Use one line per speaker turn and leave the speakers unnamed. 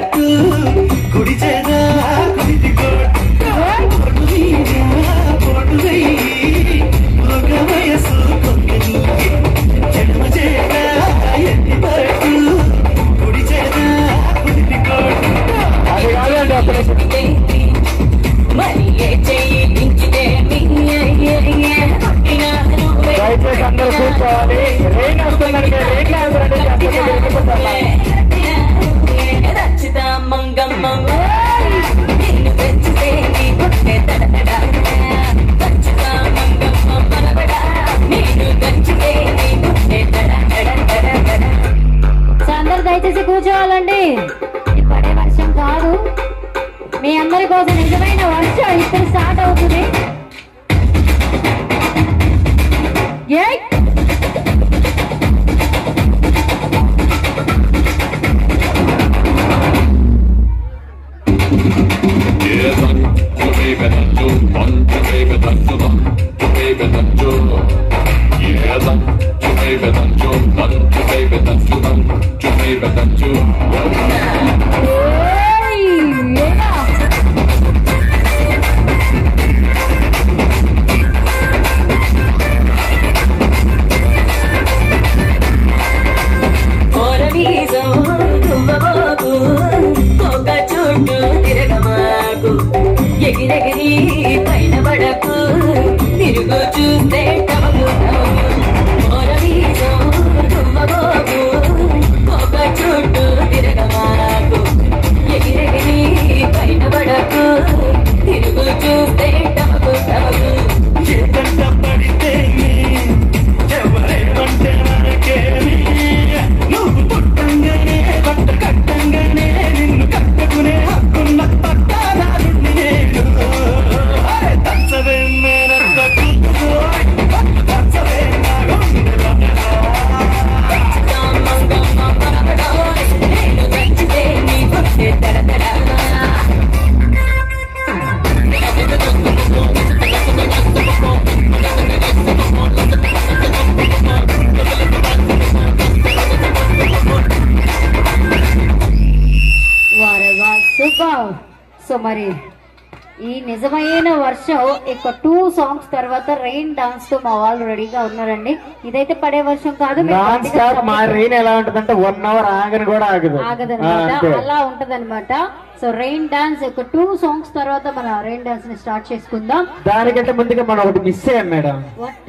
పట్టు కుడి చేదా కుడి పోటు ఒక వయసు కొంగని జన్మ చేదా ఎన్ని పట్టు కుడి చేదా కుడి అది కాదండి అప్పుడు దయచేసి అందరూ కూర్చోవాలి రెయిన్ వస్తుందండి
అందరూ దయచేసి కూర్చోవాలండి పడే వర్షం కాదు మీ అందరి కోసం నిజమైన వర్షం ఇప్పుడు స్టార్ట్ అవుతుంది
ఎగిరెగిరి పైన పడకు తిరుగు చూస్తే ఒక చుట్టూ తిరగమాకు ఎగిరెగిరి పైన పడకు తిరుగు చూస్తే టమకు టమకు
పడితే ఎవరేమంటే మనకేమి నువ్వు పుట్టంగానే బట్ట కట్టంగానే నిన్ను కట్టుకునే హక్కున్న పట్టాదారుణ్ణి నేను తచ్చవే మేనంత తచ్చవే
నేను చచ్చితే నీ పుట్టే తడతడా
సూపర్. సో మరి ఈ నిజమైన వర్షం ఇక 2 సాంగ్స్ తర్వాత రెయిన్ డాన్స్ తో మా వాళ్ళు రెడీగా ఉన్నారండి. ఇదైతే పడే వర్షం కాదు,
మా రెయిన్ ఎలా ఉంటదంటే 1 అవర్ ఆగని కూడా
ఆగదనమాట, అలా ఉంటదనమాట. సో రెయిన్ డాన్స్ ఒక 2 సాంగ్స్ తర్వాత మన రెయిన్ డాన్స్ ని స్టార్ట్ చేసుకుందాం.
దానికంటే ముందుగా మనం ఒకటి మిస్ అయ్యాం మేడం.
వాట్?